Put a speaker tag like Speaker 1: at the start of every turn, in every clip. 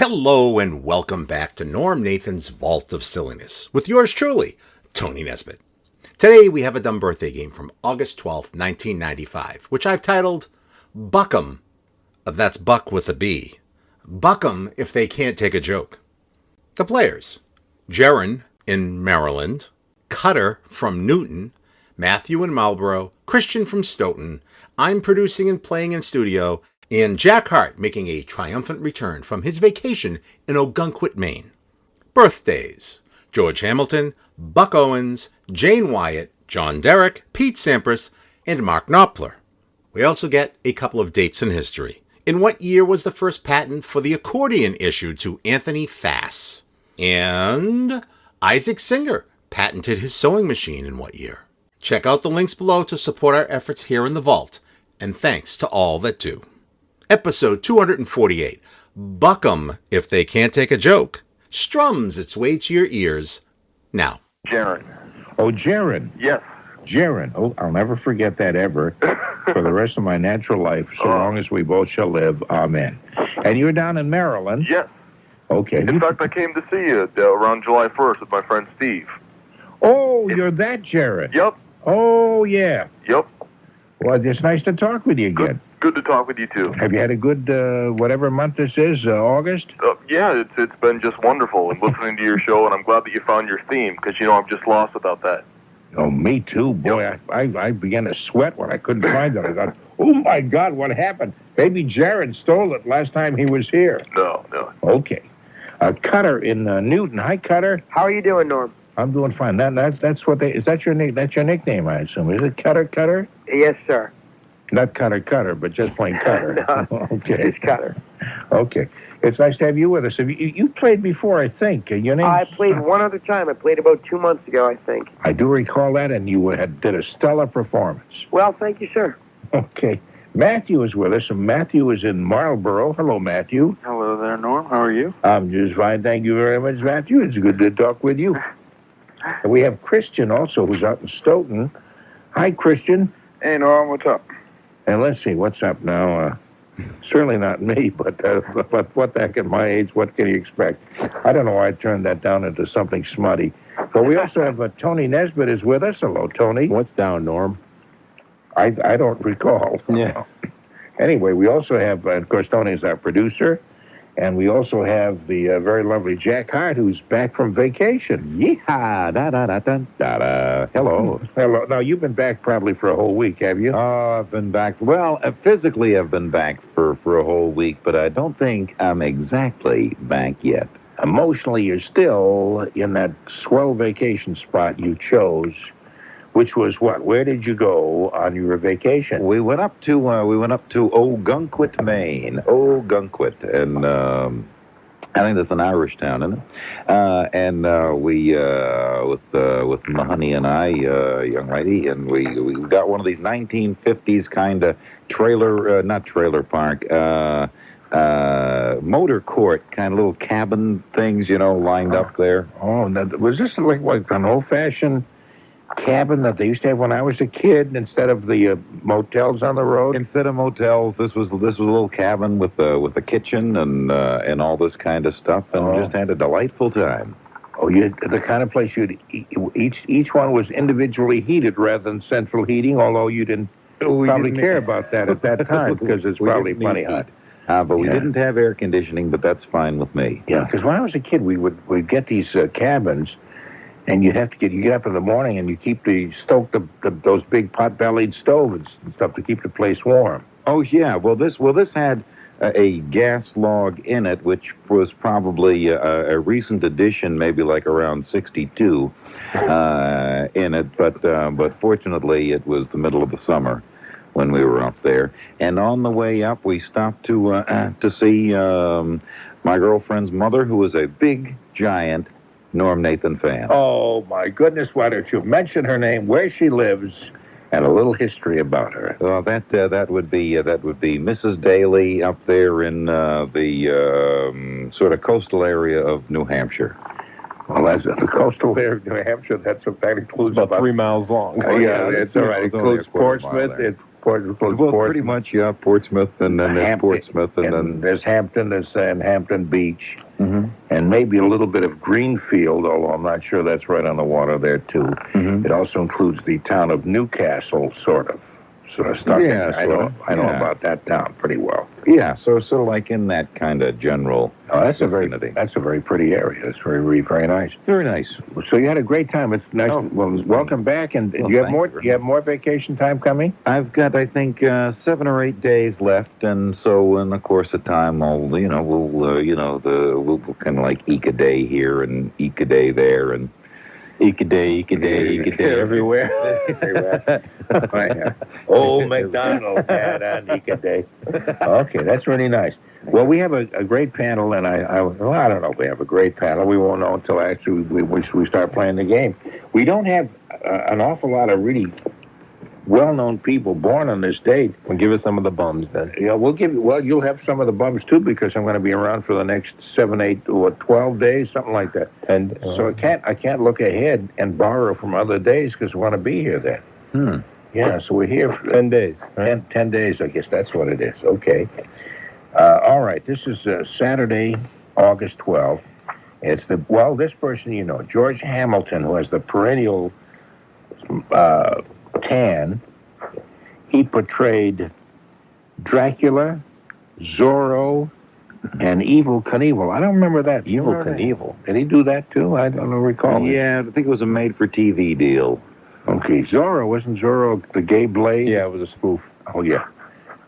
Speaker 1: Hello and welcome back to Norm Nathan's Vault of Silliness with yours truly, Tony Nesbitt. Today we have a dumb birthday game from August 12th, 1995, which I've titled Buck 'em. That's Buck with a B. Buck 'em if they can't take a joke. The players: Jerron in Maryland, Cutter from Newton, Matthew in Marlborough, Christian from Stoughton, I'm producing and playing in studio, and Jack Harte making a triumphant return from his vacation in Ogunquit, Maine. Birthdays: George Hamilton, Buck Owens, Jane Wyatt, John Derrick, Pete Sampras, and Mark Knopfler. We also get a couple of dates in history. In what year was the first patent for the accordion issued to Anthony Fass? And Isaac Singer patented his sewing machine in what year? Check out the links below to support our efforts here in the vault, and thanks to all that do. Episode 248, Buck 'em if they can't take a joke, strums its way to your ears now.
Speaker 2: Jerron.
Speaker 3: Oh, Jerron.
Speaker 2: Yes.
Speaker 3: Jerron. Oh, I'll never forget that ever for the rest of my natural life, so long as we both shall live. Amen. And you're down in Maryland?
Speaker 2: Yes.
Speaker 3: Okay.
Speaker 2: In fact, I came to see you around July 1st with my friend Steve.
Speaker 3: Oh, you're that Jerron?
Speaker 2: Yep.
Speaker 3: Oh, yeah.
Speaker 2: Yep.
Speaker 3: Well, it's nice to talk with you again.
Speaker 2: Good to talk with you, too.
Speaker 3: Have you had a good, whatever month this is, August?
Speaker 2: Yeah, it's been just wonderful and listening to your show, and I'm glad that you found your theme, because, I'm just lost without that.
Speaker 3: Oh, me too. Boy, yep. I began to sweat when I couldn't find it. I thought, oh, my God, what happened? Maybe Jerron stole it last time he was here.
Speaker 2: No.
Speaker 3: Okay. Cutter in Newton. Hi, Cutter.
Speaker 4: How are you doing, Norm?
Speaker 3: I'm doing fine. That's what they... Is that your that's your nickname, I assume? Is it Cutter?
Speaker 4: Yes, sir.
Speaker 3: Not Cutter, but just plain Cutter.
Speaker 4: No,
Speaker 3: okay.
Speaker 4: It's Cutter.
Speaker 3: Okay. It's nice to have you with us. You played before, I think. Your name?
Speaker 4: I played one other time. I played about 2 months ago, I think.
Speaker 3: I do recall that, and you did a stellar performance.
Speaker 4: Well, thank you, sir.
Speaker 3: Okay. Matthew is with us, and Matthew is in Marlborough. Hello, Matthew.
Speaker 5: Hello there, Norm. How are you?
Speaker 3: I'm just fine. Thank you very much, Matthew. It's good to talk with you. And we have Christian also, who's out in Stoughton. Hi, Christian.
Speaker 5: Hey, Norm. What's up?
Speaker 3: And let's see, what's up now? Certainly not me, but what the heck at my age, what can you expect? I don't know why I turned that down into something smutty. But we also have Tony Nesbitt is with us. Hello, Tony.
Speaker 6: What's down, Norm?
Speaker 3: I don't recall.
Speaker 6: Yeah.
Speaker 3: Anyway, we also have, of course, Tony is our producer. And we also have the very lovely Jack Harte, who's back from vacation.
Speaker 6: Yeehaw! Da-da-da-da-da-da. Hello.
Speaker 3: Hello. Now, you've been back probably for a whole week, have you?
Speaker 6: Oh, I've been back. Well, physically I've been back for a whole week, but I don't think I'm exactly back yet.
Speaker 3: Emotionally, you're still in that swell vacation spot you chose, which was what? Where did you go on your vacation?
Speaker 6: We went up to Ogunquit, Maine. Ogunquit, and I think that's an Irish town, isn't it? And we with Mahoney and I, young lady, and we got one of these 1950s kind of trailer, not trailer park, motor court kind of little cabin things, lined up there.
Speaker 3: Oh, was this like an old-fashioned cabin that they used to have when I was a kid instead of the motels on the road?
Speaker 6: Instead of motels, this was a little cabin with a kitchen and all this kind of stuff, and we just had a delightful time.
Speaker 3: Oh, the kind of place each one was individually heated rather than central heating, although you didn't care about that at that time because it's probably plenty hot.
Speaker 6: But we didn't have air conditioning, but that's fine with me.
Speaker 3: Yeah, because when I was a kid, we'd get these cabins. And you get up in the morning and you stoke those big pot-bellied stoves and stuff to keep the place warm.
Speaker 6: Oh yeah, well this had a gas log in it, which was probably a recent addition, maybe like around '62, in it. But fortunately, it was the middle of the summer when we were up there. And on the way up, we stopped to see my girlfriend's mother, who was a big giant Norm Nathan fan.
Speaker 3: Oh, my goodness, why don't you mention her name, where she lives, and a little history about her?
Speaker 6: Well, that would be Mrs. Daly up there in the sort of coastal area of New Hampshire.
Speaker 3: Well, that's the coastal area of New Hampshire. That includes
Speaker 5: about 3 miles long.
Speaker 3: Yeah, it's all right. It includes Portsmouth.
Speaker 6: Pretty much, yeah. Portsmouth, and then there's Portsmouth, and then
Speaker 3: there's Hampton, and Hampton Beach,
Speaker 6: mm-hmm.
Speaker 3: and maybe a little bit of Greenfield, although I'm not sure that's right on the water there, too.
Speaker 6: Mm-hmm.
Speaker 3: It also includes the town of Newcastle, sort of stuck in.
Speaker 6: Yeah,
Speaker 3: I know about that town pretty well.
Speaker 6: Yeah, so sort of like in that kind of general vicinity.
Speaker 3: That's a very pretty area. It's very, very nice.
Speaker 6: Very nice.
Speaker 3: So you had a great time. It's nice.
Speaker 6: Oh.
Speaker 3: Well, welcome back. And do you have more? You have more vacation time coming?
Speaker 6: I've got, I think, 7 or 8 days left, and so in the course of time, we'll kind of like eke a day here and eke a day there, and eke a day
Speaker 3: everywhere. Old MacDonald had on eke a day. Okay, that's really nice. Well, we have a great panel, and I don't know if we have a great panel. We won't know until actually we start playing the game. We don't have an awful lot of really well-known people born on this date.
Speaker 7: Well, give us some of the bums, then.
Speaker 3: Yeah, you'll have some of the bums, too, because I'm going to be around for the next 7, 8, or 12 days, something like that.
Speaker 7: And
Speaker 3: so I can't look ahead and borrow from other days because I want to be here then. Yeah, so we're here for
Speaker 7: 10 days. Right?
Speaker 3: 10 days, I guess that's what it is. Okay. All right, this is Saturday, August 12th. It's this person you know, George Hamilton, who has the perennial tan. He portrayed Dracula, Zorro, and Evel Knievel. I don't remember that.
Speaker 7: Evel Knievel.
Speaker 3: Did he do that too? I don't recall.
Speaker 6: Yeah, I think it was a made-for-TV deal.
Speaker 3: Okay, Zorro, wasn't Zorro the gay Blade?
Speaker 7: Yeah, it was a spoof.
Speaker 3: Oh, yeah.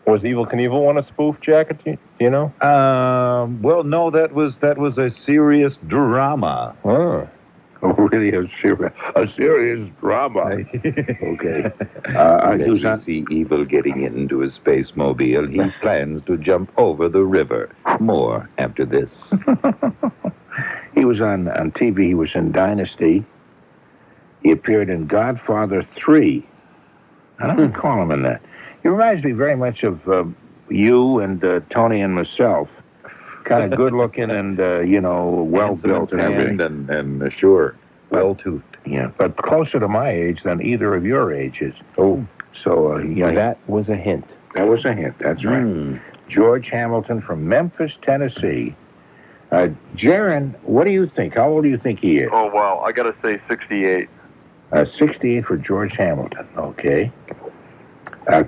Speaker 7: Was Evel Knievel one a spoof jacket, you know?
Speaker 6: Well, no, that was a serious drama.
Speaker 7: Oh.
Speaker 3: Oh, really? A serious drama. Okay.
Speaker 6: You see Evil getting into his space mobile. He plans to jump over the river. More after this.
Speaker 3: He was on TV. He was in Dynasty. He appeared in Godfather 3. I don't recall him in that. He reminds me very much of you and Tony and myself. Kind of good-looking and, well-built and everything.
Speaker 6: And sure, well-toothed.
Speaker 3: Yeah, but closer to my age than either of your ages. Oh. So,
Speaker 7: that was a hint.
Speaker 3: That was a hint, that's right. George Hamilton from Memphis, Tennessee. Jerron, what do you think? How old do you think he is?
Speaker 2: Oh, wow. I got to say 68.
Speaker 3: 68 for George Hamilton. Okay.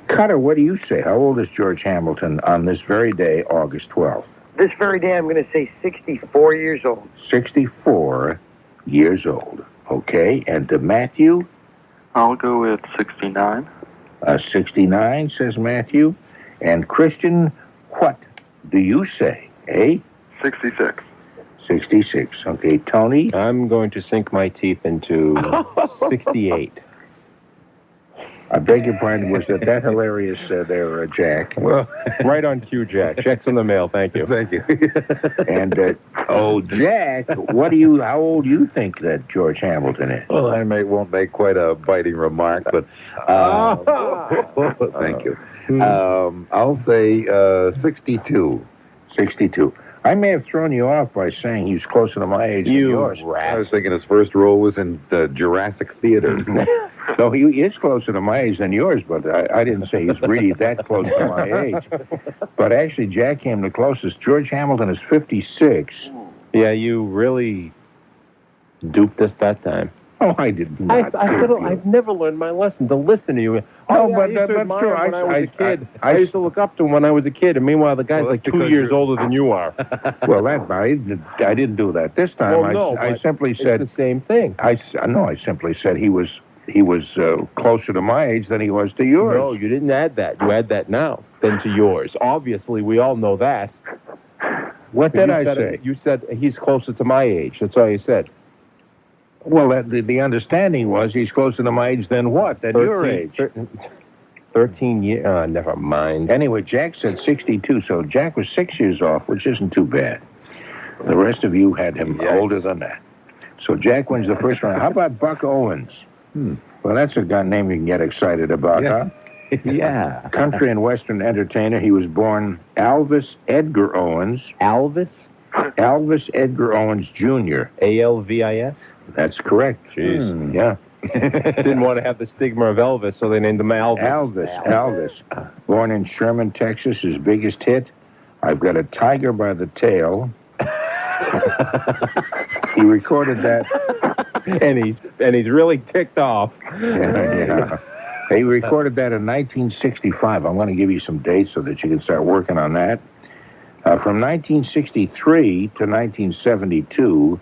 Speaker 3: Cutter, what do you say? How old is George Hamilton on this very day, August 12th?
Speaker 4: This very day, I'm going to say 64 years old.
Speaker 3: 64 years old. Okay. And Matthew?
Speaker 5: I'll go with 69.
Speaker 3: 69, says Matthew. And Christian, what do you say?
Speaker 2: 66.
Speaker 3: 66. Okay, Tony?
Speaker 7: I'm going to sink my teeth into 68.
Speaker 3: I beg your pardon, was that hilarious there, Jack?
Speaker 7: Well, right on cue, Jack. Checks in the mail, thank you.
Speaker 3: Thank you. And, Jack, how old do you think that George Hamilton is?
Speaker 6: Well, I won't make quite a biting remark, but thank you. I'll say 62. 62.
Speaker 3: I may have thrown you off by saying he's closer to my age than yours.
Speaker 6: I was thinking his first role was in the Jurassic Theater.
Speaker 3: No, he is closer to my age than yours, but I didn't say he's really that close to my age. But actually, Jack came the closest. George Hamilton is 56.
Speaker 7: Yeah, you really duped us that time.
Speaker 3: Oh, I did not.
Speaker 7: I've never learned my lesson to listen to you.
Speaker 3: But that's true.
Speaker 7: When I was a kid. I used to look up to him when I was a kid, and meanway, the guy's like 2 years older than you are.
Speaker 3: Well, I didn't do that this time. I simply said
Speaker 7: it's the same thing.
Speaker 3: I simply said he was closer to my age than he was to yours.
Speaker 7: No, you didn't add that. You add that now than to yours. Obviously, we all know that.
Speaker 3: What did I say?
Speaker 7: You said he's closer to my age. That's all you said.
Speaker 3: Well, the understanding was he's closer to my age than what? Than your age.
Speaker 7: 13 years. Never mind.
Speaker 3: Anyway, Jack said 62, so Jack was 6 years off, which isn't too bad. The rest of you had him older than that. So Jack wins the first round. How about Buck Owens? Well, that's a name you can get excited about, huh?
Speaker 6: Yeah.
Speaker 3: Country and Western entertainer. He was born Alvis Edgar Owens.
Speaker 7: Alvis?
Speaker 3: Alvis Edgar Owens, Jr.
Speaker 7: Alvis?
Speaker 3: That's correct.
Speaker 7: Jeez.
Speaker 3: Yeah.
Speaker 7: Didn't want to have the stigma of Elvis, so they named him Elvis.
Speaker 3: Elvis. Born in Sherman, Texas, his biggest hit, I've Got a Tiger by the Tail. He recorded that.
Speaker 7: And he's really ticked off.
Speaker 3: Yeah. He recorded that in 1965. I'm going to give you some dates so that you can start working on that. From 1963 to 1972,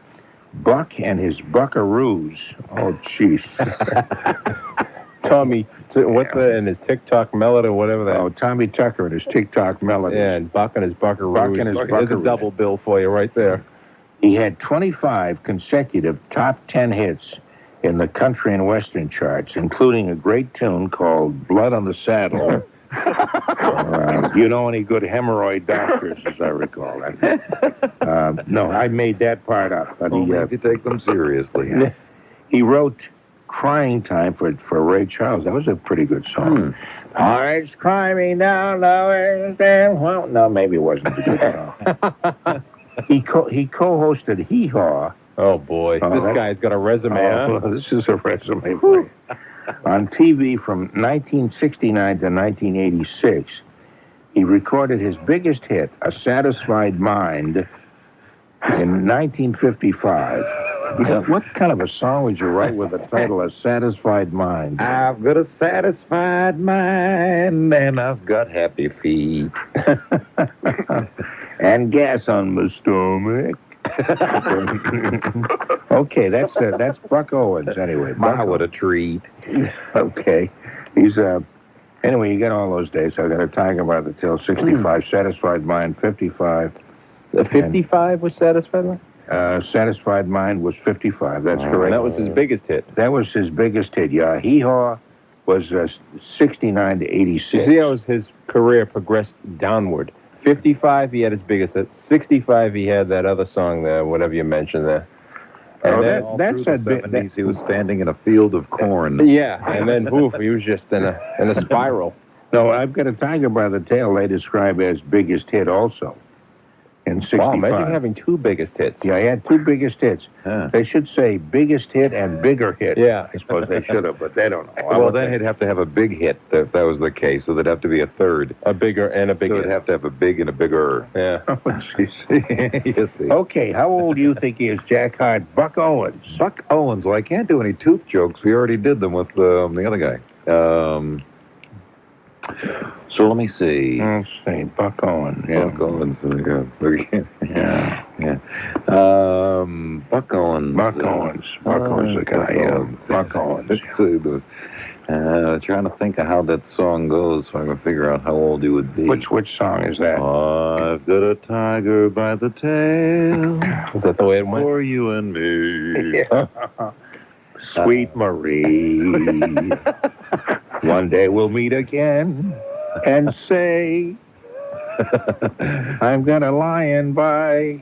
Speaker 3: Buck and his Buckaroos. Oh, jeez.
Speaker 7: Tommy, what's that? And his TikTok melody or whatever that.
Speaker 3: Oh, Tommy Tucker and his TikTok melody.
Speaker 7: Yeah, and Buck and his Buckaroos. There's a double bill for you right there.
Speaker 3: He had 25 consecutive top 10 hits in the country and western charts, including a great tune called Blood on the Saddle. You know any good hemorrhoid doctors, as I recall. No, I made that part up. But
Speaker 6: Only if you take them seriously.
Speaker 3: He wrote Crying Time for Ray Charles. That was a pretty good song. Hearts crying down, well, no, maybe it wasn't a good song. He co-hosted Hee Haw.
Speaker 7: Oh, boy. This guy's got a resume, huh?
Speaker 3: This is a resume for you. On TV from 1969 to 1986, he recorded his biggest hit, A Satisfied Mind, in 1955. What kind of a song would you write with the title, A Satisfied Mind?
Speaker 6: I've got a satisfied mind, and I've got happy feet.
Speaker 3: And gas on my stomach. Okay, that's Buck Owens anyway.
Speaker 6: What a treat.
Speaker 3: Okay. He's anyway, you get all those days. I got a Tiger by the Tail, 65, Satisfied Mind, 55.
Speaker 7: 55 was Satisfied Mind?
Speaker 3: Satisfied Mind was 55. That's correct.
Speaker 7: That was his biggest hit.
Speaker 3: That was his biggest hit, yeah. Hee Haw was 69 to 86.
Speaker 7: You see how his career progressed downward. 55, he had his biggest hit. 65, he had that other song there, whatever you mentioned there. And
Speaker 6: that's a bit. He was standing in a field of corn.
Speaker 7: Yeah, and then poof, he was just in a spiral.
Speaker 3: No, I've Got a Tiger by the Tail they describe as biggest hit also. In 65.
Speaker 7: Wow, imagine having two biggest hits.
Speaker 3: Yeah, he had two biggest hits.
Speaker 6: Huh.
Speaker 3: They should say biggest hit and bigger hit.
Speaker 7: Yeah.
Speaker 3: I suppose they should have, but they don't know.
Speaker 6: Well, then he'd have to have a big hit if that was the case, so there'd have to be a third.
Speaker 7: A bigger and a bigger.
Speaker 6: So it'd have to have a big and a bigger.
Speaker 7: Yeah.
Speaker 6: Yes,
Speaker 3: Okay, how old do you think he is, Jack Harte? Buck Owens.
Speaker 6: Buck Owens. Well, I can't do any tooth jokes. We already did them with the other guy. So let me see.
Speaker 3: Let's see, Buck Owens. Yeah.
Speaker 6: Buck Owens.
Speaker 3: Yeah.
Speaker 6: Buck Owens.
Speaker 3: Buck Owens. Buck Owens, the guy. Buck Owens.
Speaker 6: Trying to think of how that song goes so I can figure out how old he would be.
Speaker 3: Which song is that?
Speaker 6: I've got a tiger by the tail.
Speaker 7: Is that the way it went?
Speaker 6: For you and me.
Speaker 3: Yeah. Sweet Marie. One day we'll meet again and say, I'm gonna lion by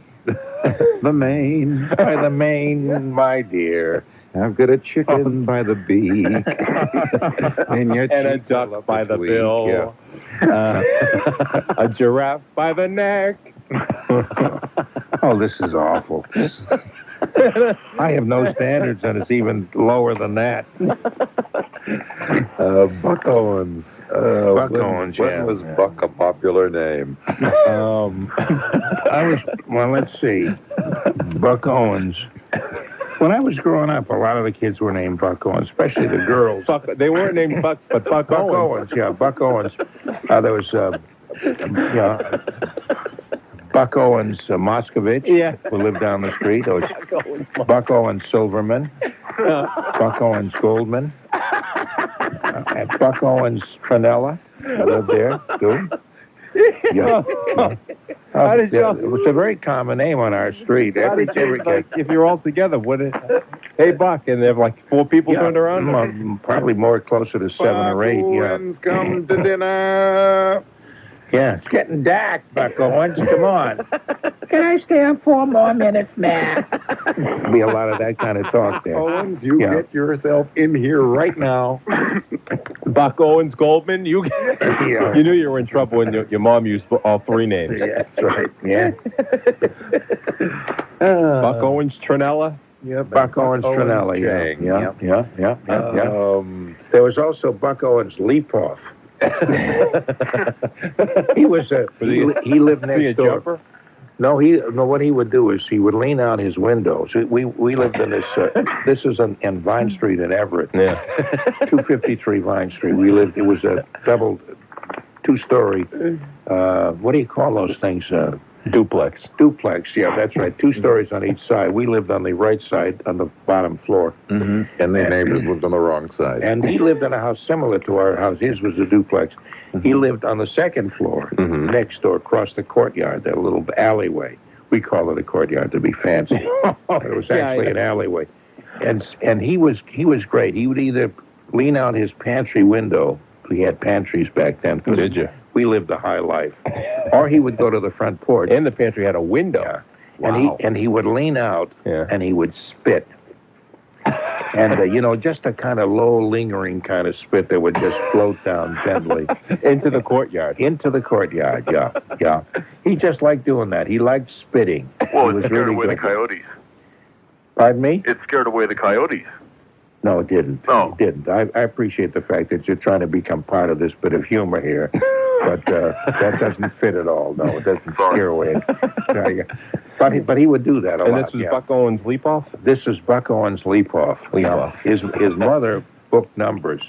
Speaker 6: the mane.
Speaker 3: By the mane, my dear.
Speaker 6: I've got a chicken by the beak.
Speaker 7: And a duck by the bill.
Speaker 6: Yeah.
Speaker 7: A giraffe by the neck.
Speaker 3: Oh, this is awful. I have no standards, and it's even lower than that.
Speaker 6: Buck Owens.
Speaker 3: Buck Owens,
Speaker 6: when was Buck a popular name?
Speaker 3: Let's see. Buck Owens. When I was growing up, a lot of the kids were named Buck Owens, especially the girls.
Speaker 7: They weren't named Buck, but Buck Owens.
Speaker 3: Yeah, Buck Owens. There was, Buck Owens Moscovich, who lived down the street. There was Buck Owens Silverman, Buck Owens Goldman, and Buck Owens Trinella, who lived there, too. Yeah. It was a very common name on our street.
Speaker 7: If you're all together, hey, Buck, and there like four people turned around?
Speaker 3: Probably more closer to 7 or 8.
Speaker 6: Owens, come to dinner.
Speaker 3: Yeah, it's getting dark, Buck Owens. Come on. Can I stay on 4 more minutes, man? Be a lot of that kind of talk there.
Speaker 6: Owens, get yourself in here right now.
Speaker 7: Buck Owens Goldman, you knew you were in trouble when your mom used all 3 names.
Speaker 3: Yeah, that's right. Yeah.
Speaker 7: Buck Owens Trinella. Yep.
Speaker 3: Buck Owens Trinelli.
Speaker 7: Chang.
Speaker 3: Yeah. There was also Buck Owens Leapoff. He was he lived next door.
Speaker 7: Jumper?
Speaker 3: No, what he would do is he would lean out his windows. We lived in this. This is in Vine Street in Everett.
Speaker 7: Yeah.
Speaker 3: 253 Vine Street. We lived. It was a double, two-story. What do you call those things?
Speaker 7: Duplex.
Speaker 3: Duplex. Yeah, that's right. 2 stories on each side. We lived on the right side, on the bottom floor.
Speaker 6: Mm-hmm. And their neighbors lived on the wrong side.
Speaker 3: And he lived in a house similar to our house. His was a duplex.
Speaker 6: Mm-hmm.
Speaker 3: He lived on the second floor, next door, across the courtyard, that little alleyway. We call it a courtyard to be fancy. But it was actually an alleyway. And he was great. He would either lean out his pantry window. We had pantries back then.
Speaker 7: Did you?
Speaker 3: We lived a high life. Or he would go to the front porch.
Speaker 7: And the pantry had a window.
Speaker 3: Yeah.
Speaker 7: Wow.
Speaker 3: And he would lean out and he would spit. And, just a kind of low, lingering kind of spit that would just float down gently.
Speaker 7: Into the courtyard.
Speaker 3: Into the courtyard, yeah. He just liked doing that. He liked spitting.
Speaker 2: Well,
Speaker 3: He
Speaker 2: it
Speaker 3: was
Speaker 2: scared
Speaker 3: really
Speaker 2: away the
Speaker 3: good.
Speaker 2: coyotes.
Speaker 3: Pardon me?
Speaker 2: It scared away the coyotes.
Speaker 3: No, it didn't.
Speaker 2: Oh.
Speaker 3: It didn't. I appreciate the fact that you're trying to become part of this bit of humor here. But that doesn't fit at all. No, it doesn't scare away. But he would do that a lot.
Speaker 7: And this was Buck Owens Leapoff?
Speaker 3: This is Buck Owens Leapoff.
Speaker 7: Leapoff.
Speaker 3: His mother booked numbers.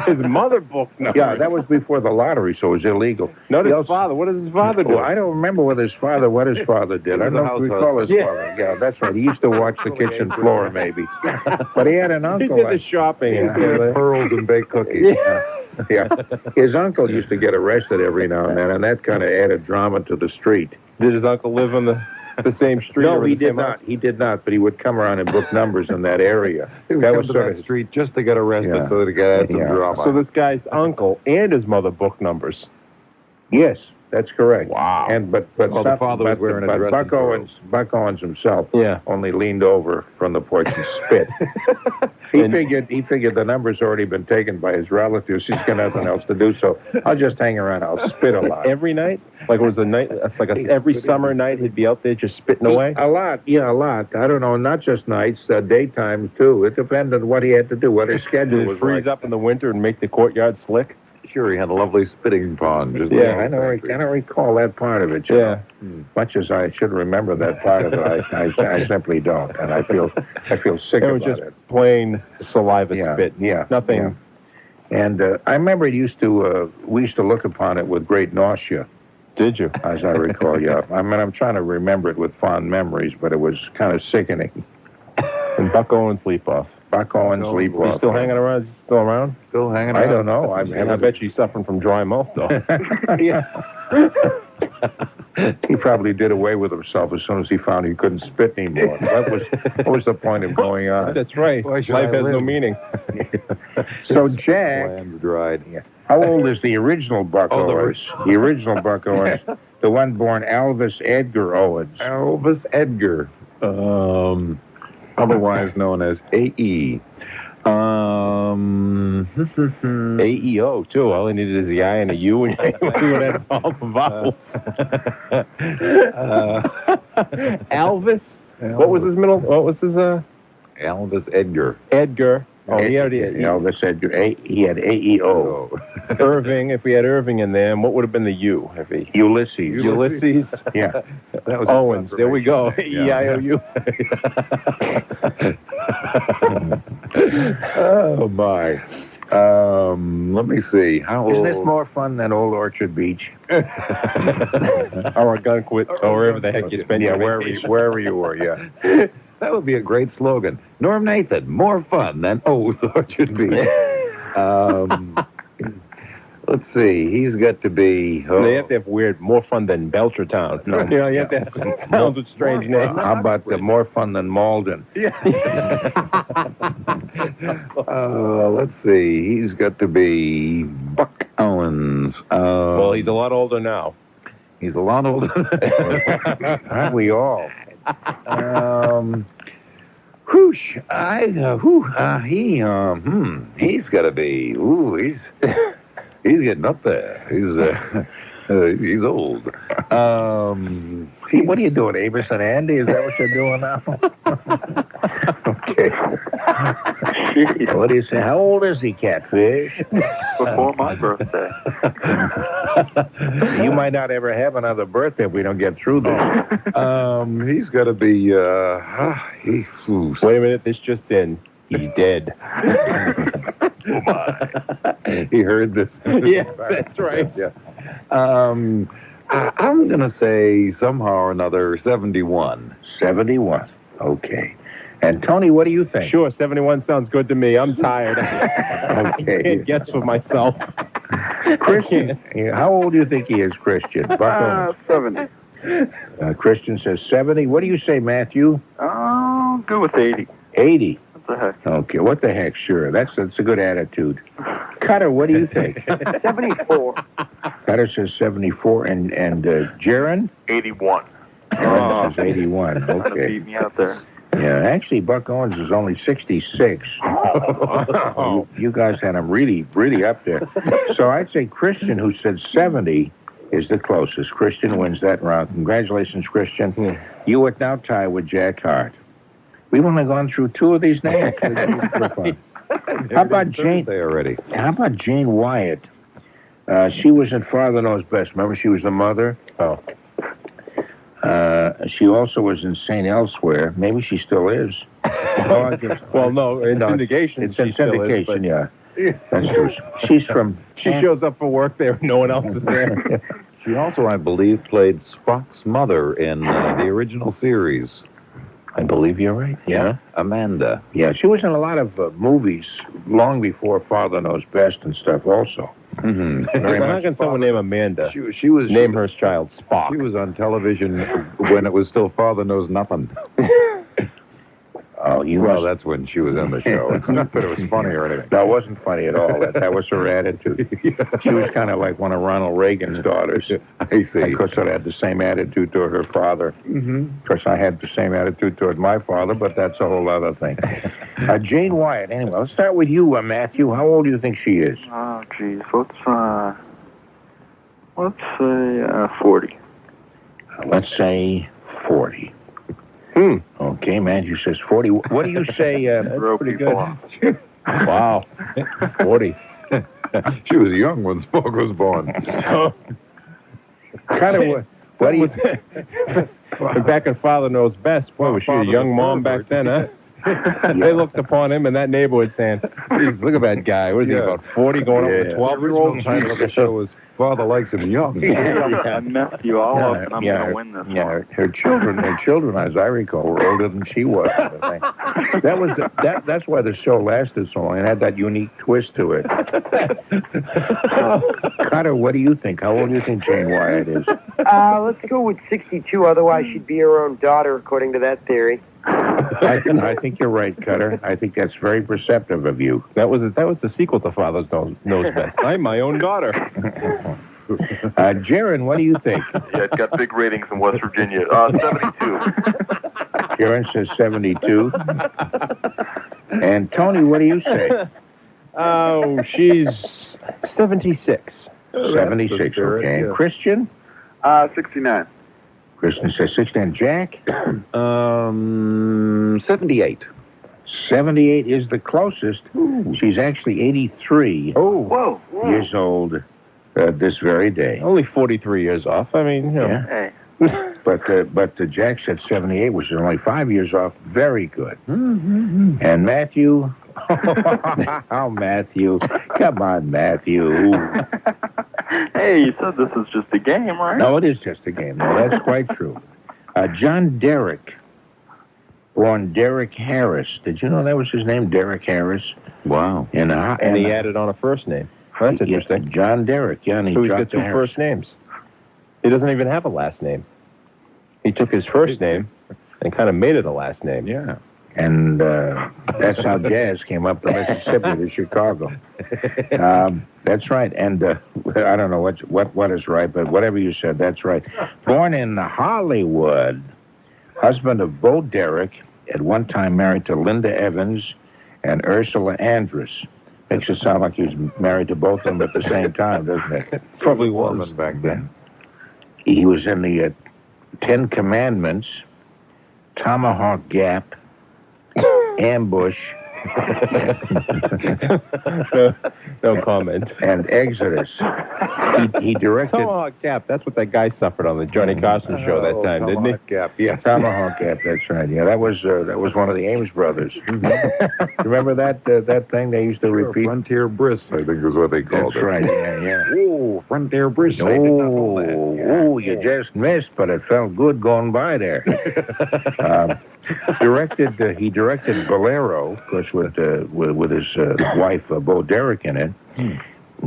Speaker 7: His mother booked numbers.
Speaker 3: Yeah, that was before the lottery, so it was illegal.
Speaker 7: Not his father. What does his father do?
Speaker 3: Well, I don't remember what his father did. I don't recall his father. Yeah, that's right. He used to watch the kitchen floor, maybe. But he had an
Speaker 7: He
Speaker 3: uncle.
Speaker 7: did the shopping.
Speaker 6: Pearls and baked cookies.
Speaker 3: Yeah. His uncle used to get arrested every now and then, and that kind of added drama to the street.
Speaker 7: Did his uncle live on the same street?
Speaker 3: No,
Speaker 7: or
Speaker 3: he
Speaker 7: the
Speaker 3: did
Speaker 7: same
Speaker 3: not.
Speaker 7: house?
Speaker 3: He did not, but he would come around and book numbers in that area.
Speaker 6: He would come to that street just to get arrested so that he could add some drama.
Speaker 7: So this guy's uncle and his mother booked numbers.
Speaker 3: Yes, that's correct.
Speaker 7: Wow.
Speaker 3: But
Speaker 6: the father was wearing a dressing
Speaker 3: Buck Owens himself
Speaker 7: Yeah.
Speaker 3: only leaned over from the porch and spit. He figured the number's already been taken by his relatives. He's got nothing else to do, so I'll just hang around. I'll spit a lot.
Speaker 7: Every night? Like it was a night, every summer night he'd be out there just spitting away?
Speaker 3: A lot. I don't know, not just nights, daytime too. It depended on what he had to do, what his schedule
Speaker 7: Did
Speaker 3: was
Speaker 7: it freeze
Speaker 3: like.
Speaker 7: up in the winter and make the courtyard slick?
Speaker 6: Sure, he had a lovely spitting pond. Just
Speaker 3: Yeah, I don't recall that part of it. You know. Much as I should remember that part of it, I simply don't, and I feel sick
Speaker 7: It was
Speaker 3: about
Speaker 7: just
Speaker 3: it.
Speaker 7: plain saliva spit.
Speaker 3: Yeah,
Speaker 7: Nothing.
Speaker 3: yeah. And I remember we used to look upon it with great nausea,
Speaker 7: Did you?
Speaker 3: as I recall. Yeah, I mean, I'm trying to remember it with fond memories, but it was kind of sickening.
Speaker 7: And Buck Owens Leapoff.
Speaker 3: Buck Owens Leapoff.
Speaker 7: He's still hanging around? Is he still around?
Speaker 6: Still hanging
Speaker 3: I
Speaker 6: around.
Speaker 3: don't know.
Speaker 7: I bet you're suffering from dry mouth, though.
Speaker 3: He probably did away with himself as soon as he found he couldn't spit anymore. What was the point of going on?
Speaker 7: That's right.
Speaker 6: Why should
Speaker 7: Life
Speaker 6: I
Speaker 7: has no
Speaker 6: live?
Speaker 7: meaning.
Speaker 3: So Jack,
Speaker 6: Lands dried.
Speaker 3: how old is the original Buck Owens? The original Buck Owens, the one born Elvis Edgar Owens.
Speaker 6: Elvis Edgar, otherwise known as A.E.
Speaker 7: AEO, too. All he needed is the I and a U, and he would have all the vowels. Elvis? What was his middle? What was his,
Speaker 6: Elvis Edgar.
Speaker 7: Edgar. Oh, he already had
Speaker 3: Elvis Edgar. He had AEO.
Speaker 7: Irving. If we had Irving in there, and what would have been the U? If he...
Speaker 3: Ulysses.
Speaker 7: Ulysses.
Speaker 3: Yeah.
Speaker 6: That was
Speaker 7: Owens. There we go. E-I-O-U.
Speaker 6: Oh my. Let me see. How
Speaker 3: Isn't
Speaker 6: old?
Speaker 3: this more fun than Old Orchard Beach?
Speaker 7: Or Ogunquit, or wherever the heck you spend your vacation.
Speaker 3: wherever you were, yeah.
Speaker 6: That would be a great slogan. Norm Nathan, more fun than Old Orchard Beach. Let's see. He's got to be.
Speaker 7: They have to have weird, more fun than Belchertown. No, you know, you have to have some towns with strange names.
Speaker 3: How about more fun than Malden?
Speaker 6: Let's see. He's got to be Buck Owens.
Speaker 7: Well, he's a lot older now.
Speaker 6: He's a lot older.
Speaker 3: Aren't we all?
Speaker 6: He's got to be. He's getting up there. He's old.
Speaker 3: See, what are you doing, Avis and Andy? Is that what you're doing now? Okay. What do you say? How old is he, Catfish?
Speaker 5: Before my birthday.
Speaker 3: You might not ever have another birthday if we don't get through this.
Speaker 6: He's got to be,
Speaker 7: Wait a minute, this just in. He's dead.
Speaker 6: He heard this.
Speaker 7: Yeah, that's right.
Speaker 6: Yeah. I'm going to say somehow or another 71.
Speaker 3: 71. Okay. And Tony, what do you think?
Speaker 7: Sure, 71 sounds good to me. I'm tired. I can't guess for myself.
Speaker 3: Christian, how old do you think he is, Christian?
Speaker 5: 70.
Speaker 3: Christian says 70. What do you say, Matthew?
Speaker 5: Oh, go with 80.
Speaker 3: 80.
Speaker 5: What the heck?
Speaker 3: Okay, what the heck? Sure, that's a good attitude. Cutter, what do you think?
Speaker 4: 74.
Speaker 3: Cutter says 74, and Jerron?
Speaker 2: 81.
Speaker 3: Jerron says 81.
Speaker 5: Gonna
Speaker 3: Okay.
Speaker 5: beat me out there.
Speaker 3: Yeah, actually, Buck Owens is only 66. You guys had him really, really up there. So I'd say Christian, who said 70, is the closest. Christian wins that round. Congratulations, Christian. You are now tied with Jack Harte. We've only gone through 2 of these names. How about Jane?
Speaker 6: Already.
Speaker 3: How about Jane Wyatt? She was in Father Knows Best. Remember, she was the mother.
Speaker 7: Oh.
Speaker 3: She also was in St. Elsewhere. Maybe she still is.
Speaker 7: Well, no, in syndication.
Speaker 3: It's in
Speaker 7: she still is,
Speaker 3: syndication,
Speaker 7: but
Speaker 3: yeah. That's true. She's from...
Speaker 7: She shows up for work there. No one else is there.
Speaker 6: She also, I believe, played Spock's mother in the original series.
Speaker 3: I believe you're right. Yeah.
Speaker 6: Amanda.
Speaker 3: Yeah, she was in a lot of movies long before Father Knows Best and stuff also.
Speaker 6: Mm-hmm.
Speaker 7: How can someone name Amanda?
Speaker 6: She was
Speaker 7: Name her child Spock.
Speaker 6: She was on television when it was still Father Knows Nothing.
Speaker 3: Oh,
Speaker 6: Well, that's when she was in the show. It's not that it was funny or anything.
Speaker 3: That wasn't funny at all. That was her attitude. She was kind of like one of Ronald Reagan's daughters.
Speaker 6: I see.
Speaker 3: Of course, I had the same attitude toward her father.
Speaker 6: Mm-hmm.
Speaker 3: Of course, I had the same attitude toward my father, but that's a whole other thing. Jane Wyatt, anyway, let's start with you, Matthew. How old do you think she is?
Speaker 5: Oh, geez. Let's say 40.
Speaker 3: Let's say 40. Okay, Matthew says 40. What do you say?
Speaker 5: Throw people off.
Speaker 7: Wow. 40.
Speaker 6: She was young when Spock was born.
Speaker 3: What do you
Speaker 7: Back in Father Knows Best. Boy, was she a young mom back then, huh? They looked upon him in that neighborhood saying, "Geez, look at that guy. What is he, about 40 going up with a 12-year-old?"
Speaker 6: The title of the show was Father Likes Him Young.
Speaker 5: I messed you all up, and I'm going to win this one.
Speaker 3: Her children, as I recall, were older than she was. That's why the show lasted so long. It had that unique twist to it. Carter, what do you think? How old do you think Jane Wyatt is?
Speaker 4: Let's go with 62. Otherwise, she'd be her own daughter, according to that theory.
Speaker 3: I think you're right, Cutter. I think that's very perceptive of you.
Speaker 7: That was the sequel to Father Knows Best. I'm my own daughter.
Speaker 3: Jerron, what do you think?
Speaker 2: Yeah, it's got big ratings in West Virginia. 72.
Speaker 3: Jerron says 72. And Tony, what do you say?
Speaker 7: Oh, she's 76.
Speaker 3: 76, okay. And Christian?
Speaker 5: 69.
Speaker 3: Christian says 60. And Jack?
Speaker 6: 78.
Speaker 3: 78 is the closest. Ooh. She's actually 83
Speaker 4: Whoa.
Speaker 3: years old this very day.
Speaker 7: Only 43 years off. I mean, you know.
Speaker 3: Yeah.
Speaker 5: Hey.
Speaker 3: But Jack said 78, which is only 5 years off. Very good. Mm-hmm. And Matthew? Oh, Matthew. Come on, Matthew.
Speaker 5: Hey, you said this is just a game, right?
Speaker 3: No, it is just a game. No, that's quite true. John Derrick, born Derrick Harris. Did you know that was his name, Derrick Harris?
Speaker 6: Wow.
Speaker 7: And he added on a first name. Well, that's interesting.
Speaker 3: Yeah, John Derrick, yeah. And
Speaker 7: So he's got 2 first names. He doesn't even have a last name. He took his first name and kind of made it a last name.
Speaker 3: Yeah. And that's how jazz came up to Mississippi to Chicago. That's right. And I don't know what is right, but whatever you said, that's right. Born in Hollywood, husband of Bo Derek, at one time married to Linda Evans and Ursula Andress. Makes it sound like he was married to both of them at the same time, doesn't it?
Speaker 6: Probably was back then.
Speaker 3: He was in the Ten Commandments, Tomahawk Gap, Ambush,
Speaker 7: No comment.
Speaker 3: and Exodus. He directed
Speaker 7: Tomahawk Gap. That's what that guy suffered on the Johnny Carson show that time, didn't he?
Speaker 6: Gap, yes.
Speaker 3: Tomahawk Gap. That's right. Yeah, that was one of the Ames brothers. Remember that thing they used to repeat?
Speaker 6: Frontier Briss, I think is what they called
Speaker 3: That's
Speaker 6: it.
Speaker 3: right. Yeah.
Speaker 6: Oh, Frontier Briss. I did not know that. Yeah.
Speaker 3: Oh, you just missed, but it felt good going by there. He directed Bolero, of course, with his wife Bo Derek in it,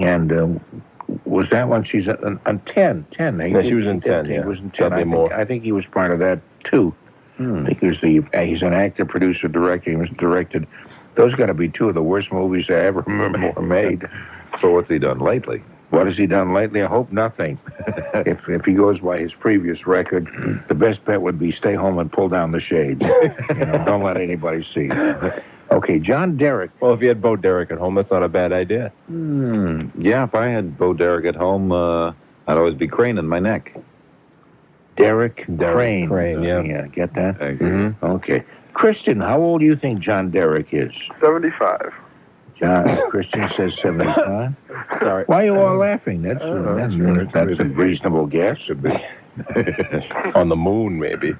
Speaker 3: and was that one? She's on 10.
Speaker 7: Yeah, she was in 10.
Speaker 3: He
Speaker 7: Yeah.
Speaker 3: was in 10. I think he was part of that too. I think he's an actor, producer, director. He was directed. Those got to be two of the worst movies I ever remember made.
Speaker 6: So what's he done lately?
Speaker 3: What has he done lately? I hope nothing. If he goes by his previous record, the best bet would be stay home and pull down the shades. Don't let anybody see. Okay, John Derek.
Speaker 7: Well, if you had Bo Derek at home, that's not a bad idea.
Speaker 6: Yeah, if I had Bo Derek at home, I'd always be craning my neck.
Speaker 3: Derek Crane.
Speaker 7: Crane, yeah.
Speaker 3: Yeah, get that?
Speaker 6: Mm-hmm.
Speaker 3: Okay. Christian, how old do you think John Derek is?
Speaker 2: 75.
Speaker 3: Christian says 75.
Speaker 7: Sorry.
Speaker 3: Why are you all laughing? That's a reasonable guess.
Speaker 7: On the moon, maybe.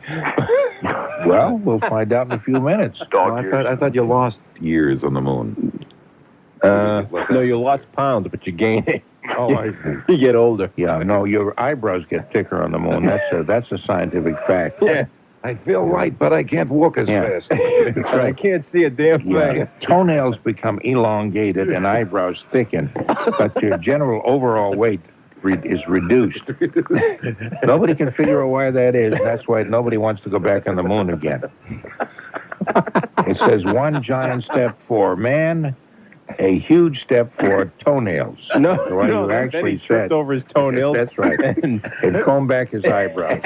Speaker 3: Well, we'll find out in a few minutes.
Speaker 6: I thought you lost years on the moon.
Speaker 7: No, you lost pounds, but you gain it.
Speaker 6: Oh, I see.
Speaker 7: You get older.
Speaker 3: Yeah, no, your eyebrows get thicker on the moon. That's a scientific fact.
Speaker 7: Yeah.
Speaker 6: I feel light, but I can't walk as fast.
Speaker 3: That's right.
Speaker 7: I can't see a damn thing.
Speaker 3: Yeah. Toenails become elongated and eyebrows thicken, but your general overall weight is reduced. Nobody can figure out why that is. That's why nobody wants to go back on the moon again. It says one giant step for man, a huge step for toenails.
Speaker 7: No,
Speaker 3: you actually
Speaker 7: he tripped over his toenails.
Speaker 3: That's right. And combed back his eyebrows.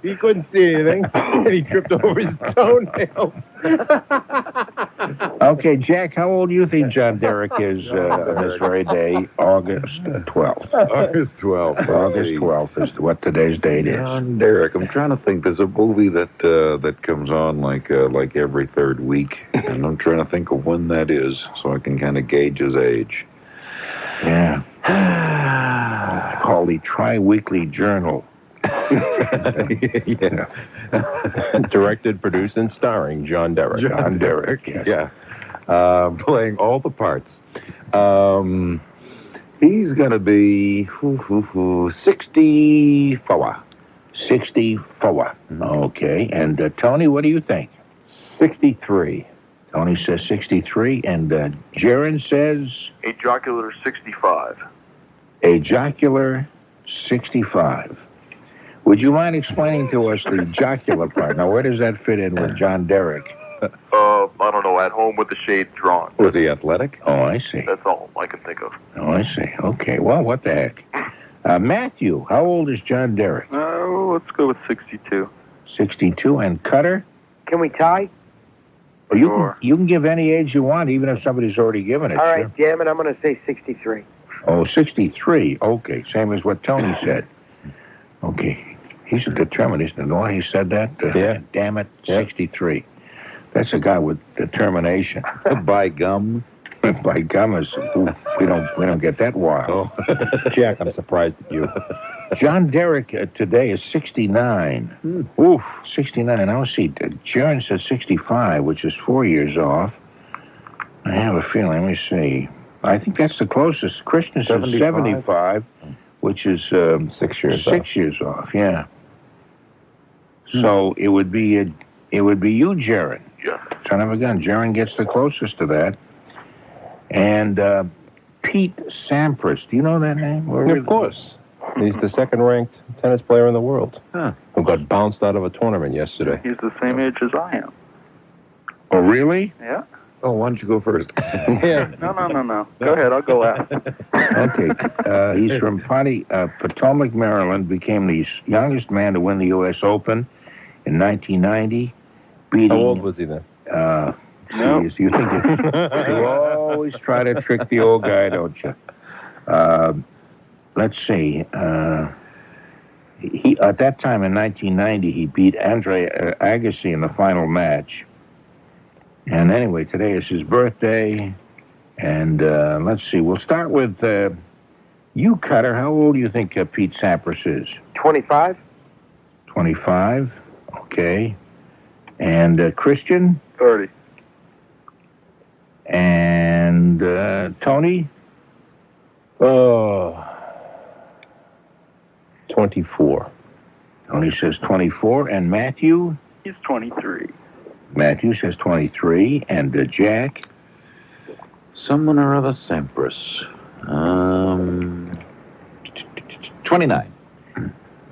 Speaker 7: He couldn't see anything, and he tripped over his toenails.
Speaker 3: Okay, Jack, how old do you think John Derek is on this very day, August 12th?
Speaker 6: August 12th.
Speaker 3: August 12th is what today's date is.
Speaker 6: John Derek. I'm trying to think. There's a movie that comes on like every third week, and I'm trying to think of when that is, so I can kind of gauge his age.
Speaker 3: Yeah. It's called the Tri-Weekly Journal.
Speaker 6: Yeah.
Speaker 7: Directed, produced, and starring John Derek.
Speaker 3: John Derek, yes.
Speaker 6: Yeah. Playing all the parts. He's going to be 64.
Speaker 3: 64. Okay. And Tony, what do you think?
Speaker 7: 63.
Speaker 3: Tony says 63. And Jerron says?
Speaker 2: A jocular 65.
Speaker 3: A jocular 65. Would you mind explaining to us the jocular part? Now, where does that fit in with John Derek?
Speaker 2: I don't know, at home with the shade drawn.
Speaker 6: Was he athletic?
Speaker 3: Oh, I see.
Speaker 2: That's all I can think of.
Speaker 3: Oh, I see. Okay. Well, what the heck? Matthew, how old is John Derek?
Speaker 5: Let's go with 62.
Speaker 3: 62. And Cutter?
Speaker 4: Can we tie?
Speaker 3: Well,
Speaker 2: Sure.
Speaker 3: you can give any age you want, even if somebody's already given it.
Speaker 4: All right,
Speaker 3: Sure.
Speaker 4: damn it, I'm going to say 63.
Speaker 3: Oh, 63. Okay, same as what Tony said. Okay. He's a determinist. You know why he said that?
Speaker 7: Yeah.
Speaker 3: Damn it, 63. That's a guy with determination.
Speaker 6: By gum.
Speaker 3: By gum, we don't get that wild.
Speaker 7: Oh. Jack, I'm surprised at you.
Speaker 3: John Derek today is 69. Oof, 69. Now, see, Jerron says 65, which is 4 years off. I have a feeling, let me see. I think that's the closest. Christian says 75, which is
Speaker 7: 6 years off.
Speaker 3: 6 years off, yeah. So it would be you, Jerron.
Speaker 2: Yes.
Speaker 3: Son of a gun. Jerron gets the closest to that. And Pete Sampras. Do you know that name?
Speaker 7: Of course. He's the second-ranked tennis player in the world.
Speaker 6: Huh.
Speaker 7: Who got bounced out of a tournament yesterday.
Speaker 5: He's the same age as I am.
Speaker 3: Oh, really?
Speaker 5: Yeah?
Speaker 6: Oh, why don't you go first?
Speaker 7: Yeah.
Speaker 5: No. Go ahead, I'll go last.
Speaker 3: Okay. He's from Potomac, Maryland. Became the youngest man to win the U.S. Open in 1990. Beating,
Speaker 7: How old was he then?
Speaker 5: No.
Speaker 3: Geez, you think you always try to trick the old guy, don't you? Let's see. He at that time in 1990, he beat Andre Agassi in the final match. And anyway, today is his birthday. And let's see, we'll start with you, Cutter. How old do you think Pete Sampras is?
Speaker 4: 25?
Speaker 3: 25. Okay. And Christian?
Speaker 5: 30.
Speaker 3: And Tony?
Speaker 7: Oh, 24.
Speaker 3: Tony says 24. And Matthew?
Speaker 5: He's 23.
Speaker 3: Matthew says 23. And Jack?
Speaker 6: Someone or other Sampras. 29.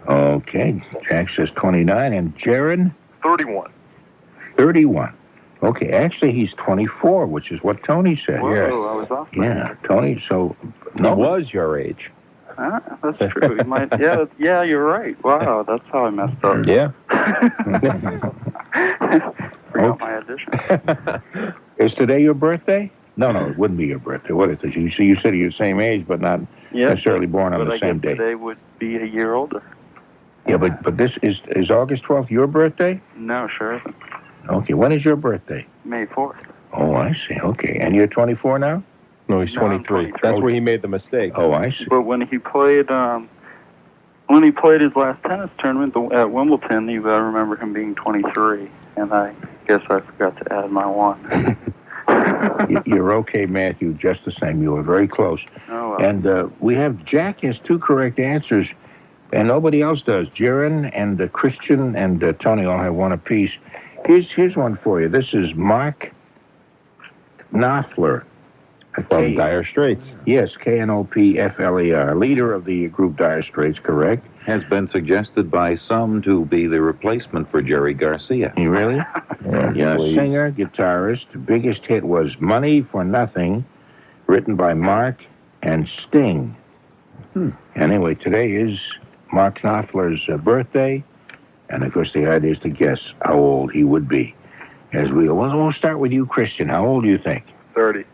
Speaker 3: Okay. Jack says 29. And Jerron?
Speaker 2: 31.
Speaker 3: 31. Okay, actually he's 24, which is what Tony said.
Speaker 5: Whoa,
Speaker 3: Yes.
Speaker 5: I was off.
Speaker 3: Yeah, Tony, so...
Speaker 7: He was your age.
Speaker 5: That's true. He might, yeah, you're right. Wow, that's how I messed up.
Speaker 7: Yeah.
Speaker 5: Forgot my addition.
Speaker 3: Is today your birthday? No, it wouldn't be your birthday. What is it? You said you're the same age, but not necessarily born on the same day.
Speaker 5: Today would be a year older.
Speaker 3: Yeah, but this is August 12th your birthday?
Speaker 5: No, sure isn't.
Speaker 3: Okay, when is your birthday?
Speaker 5: May 4th.
Speaker 3: Oh, I see. Okay, and you're 24 now?
Speaker 7: No, he's
Speaker 5: No, I'm
Speaker 7: 23.
Speaker 5: 23.
Speaker 7: That's where he made the mistake.
Speaker 3: Oh, I see.
Speaker 5: But when he played his last tennis tournament at Wimbledon, you gotta remember him being 23, and I guess I forgot to add my 1.
Speaker 3: You're okay, Matthew, just the same. You were very close.
Speaker 5: Oh, well.
Speaker 3: And we have Jack has 2 correct answers, and nobody else does. Jerron and Christian and Tony all have 1 apiece. Here's one for you. This is Mark Knopfler.
Speaker 7: From Dire Straits.
Speaker 3: Yes, Knopfler, leader of the group Dire Straits, correct?
Speaker 6: Has been suggested by some to be the replacement for Jerry Garcia.
Speaker 3: You really? Yeah,
Speaker 7: please.
Speaker 3: singer, guitarist. The biggest hit was Money for Nothing, written by Mark and Sting. Anyway, today is Mark Knopfler's birthday, and of course the idea is to guess how old he would be. We'll start with you, Christian. How old do you think?
Speaker 2: 30.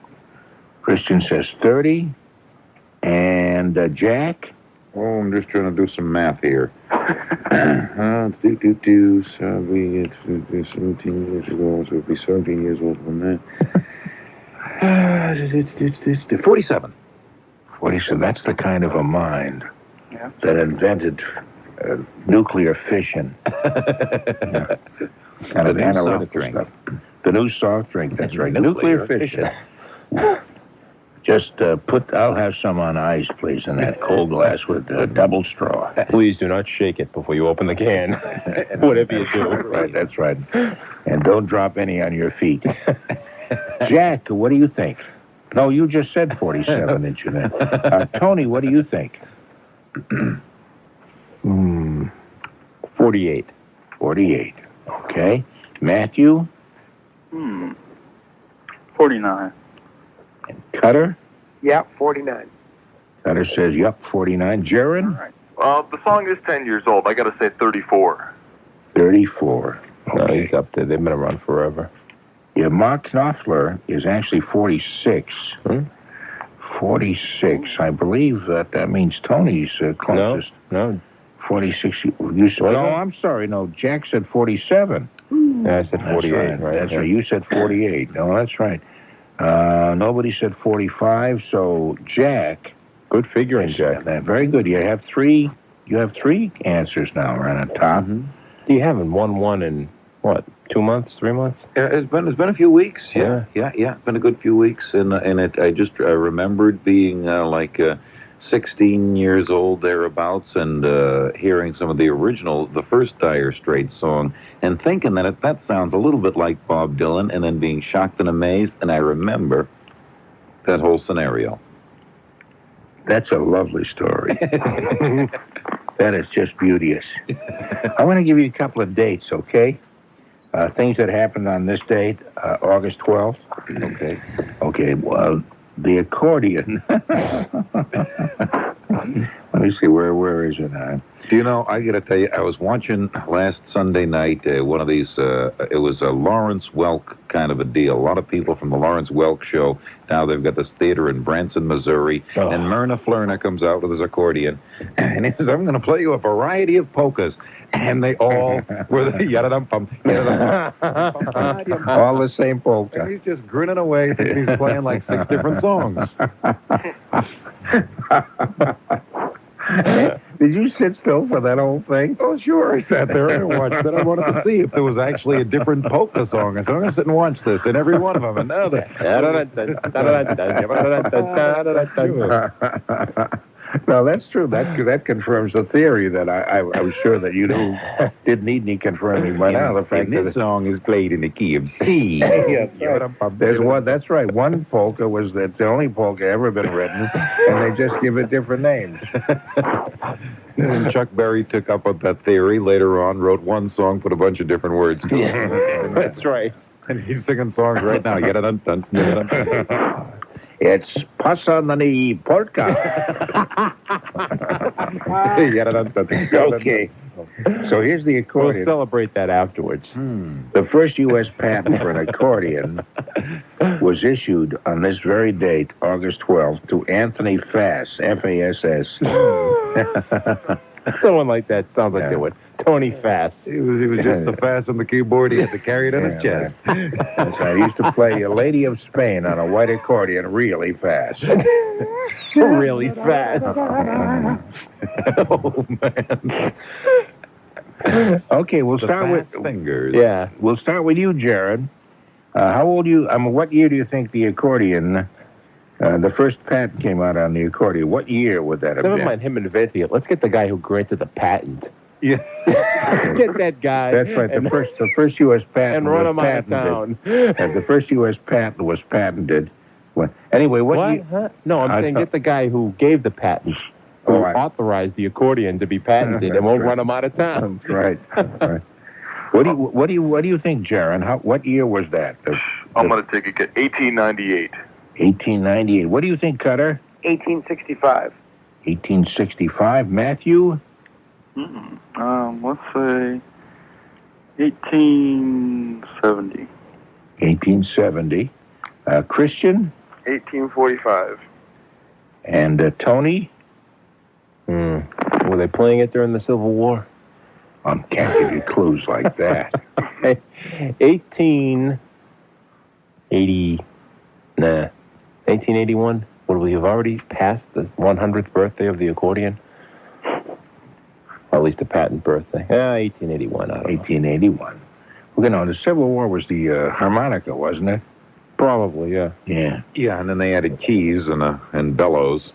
Speaker 3: Christian says 30. And Jack?
Speaker 6: Oh, I'm just trying to do some math here. 17 years ago, so it'd be 17 years old from that. 47.
Speaker 3: 47. That's the kind of a mind that invented nuclear fission. Kind of analytical stuff. The new soft drink, that's right. Nuclear fission. Just I'll have some on ice, please, in that cold glass with a double straw.
Speaker 7: Please do not shake it before you open the can. Whatever you do.
Speaker 3: Right, that's right. And don't drop any on your feet. Jack, what do you think? No, you just said 47, didn't you, then? Tony, what do you think?
Speaker 7: 48.
Speaker 3: 48. Okay. Matthew?
Speaker 5: 49.
Speaker 3: Cutter?
Speaker 4: Yeah, 49.
Speaker 3: Cutter says, yup, 49. Jerron?
Speaker 5: All right.
Speaker 2: The song is 10 years old. I got to say 34.
Speaker 3: 34. Okay.
Speaker 7: No, he's up there. They've been around forever.
Speaker 3: Yeah, Mark Knopfler is actually 46. 46. I believe that means Tony's closest.
Speaker 7: No.
Speaker 3: 46. You said, no, I'm sorry. No, Jack said 47.
Speaker 7: Yeah, I said 48, right?
Speaker 3: That's right. You said 48. No, that's right. Nobody said 45, so Jack.
Speaker 7: Good figuring, Jack.
Speaker 3: Very good. You have three answers now right on top.
Speaker 7: You haven't won in, what, 2 months, 3 months?
Speaker 6: It's been a few weeks. Yeah. It's been a good few weeks, and I just remembered being 16 years old thereabouts, and hearing some of the first Dire Straits song, and thinking that sounds a little bit like Bob Dylan, and then being shocked and amazed, and I remember that whole scenario.
Speaker 3: That's a lovely story. That is just beauteous. I want to give you a couple of dates, okay? Things that happened on this date, August 12th. Okay. Well, The accordion. Let me see, where is it now?
Speaker 6: Do you know, I got to tell you, I was watching last Sunday night one of these, it was a Lawrence Welk kind of a deal. A lot of people from the Lawrence Welk show. Now they've got this theater in Branson, Missouri.
Speaker 3: Oh.
Speaker 6: And Myrna Flerner comes out with his accordion. And he says, I'm going to play you a variety of polkas. And they all were the yada-dum-pum, yada-dum-pum.
Speaker 3: All the same polka.
Speaker 6: And he's just grinning away thinking he's playing like 6 different songs.
Speaker 3: Did you sit still for that whole thing?
Speaker 6: Oh, sure. I sat there and watched it. I wanted to see if there was actually a different polka song. I said, I'm going to sit and watch this, and every one of them, another.
Speaker 3: No, that's true. That confirms the theory that I was sure that you didn't need any confirming by now. The fact
Speaker 6: and
Speaker 3: that
Speaker 6: this song is played in the key of C.
Speaker 3: Yes, right. There's one. That's right. One polka was the only polka ever been written, and they just give it different names.
Speaker 6: And Chuck Berry took up on that theory later on, wrote one song, put a bunch of different words to it.
Speaker 7: That's right.
Speaker 6: And he's singing songs right now. Yada-dun-dun, yada-dun-dun.
Speaker 3: It's Pasanani Polka. Okay. So here's the
Speaker 7: We'll
Speaker 3: accordion.
Speaker 7: celebrate that afterwards.
Speaker 3: The first U.S. patent for an accordion was issued on this very date, August 12th, to Anthony Fass, F-A-S-S.
Speaker 7: Someone like that sounds like they would. Tony Fass.
Speaker 6: He was just so fast on the keyboard, he had to carry it on his chest.
Speaker 3: That's right. He used to play a Lady of Spain on a white accordion really fast.
Speaker 7: Really fast.
Speaker 6: Oh, man.
Speaker 3: Okay, we'll
Speaker 6: The
Speaker 3: start with
Speaker 6: fast fingers.
Speaker 7: Yeah.
Speaker 3: We'll start with you, Jerron. How old are you? What year do you think the accordion, the first patent came out on the accordion? What year would that have
Speaker 7: Never
Speaker 3: been?
Speaker 7: mind him inventing it. Let's get the guy who granted the patent.
Speaker 6: Yeah.
Speaker 7: Get that guy.
Speaker 3: That's right. The first U.S. patent
Speaker 7: and run
Speaker 3: was
Speaker 7: him out of
Speaker 3: patented.
Speaker 7: town.
Speaker 3: The first U.S. patent was patented. Anyway, what?
Speaker 7: Huh? No, I'm saying get the guy who gave the patent, who authorized the accordion to be patented, and won't run him out of town.
Speaker 3: That's right. Right. What do you think, Jerron? What year was that?
Speaker 2: I'm going to take a guess. 1898.
Speaker 3: 1898. What do you think, Cutter?
Speaker 4: 1865.
Speaker 3: 1865. Matthew?
Speaker 5: Let's say 1870.
Speaker 3: 1870. Christian?
Speaker 2: 1845.
Speaker 3: And Tony?
Speaker 7: Were they playing it during the Civil War?
Speaker 3: I can't give you clues like that.
Speaker 7: 1881. Would we have already passed the 100th birthday of the accordion? Or at least the patent birthday. 1881. I don't know.
Speaker 3: 1881. Well, the Civil War was the harmonica, wasn't it?
Speaker 7: Probably, yeah.
Speaker 3: Yeah.
Speaker 6: Yeah, and then they added keys and bellows.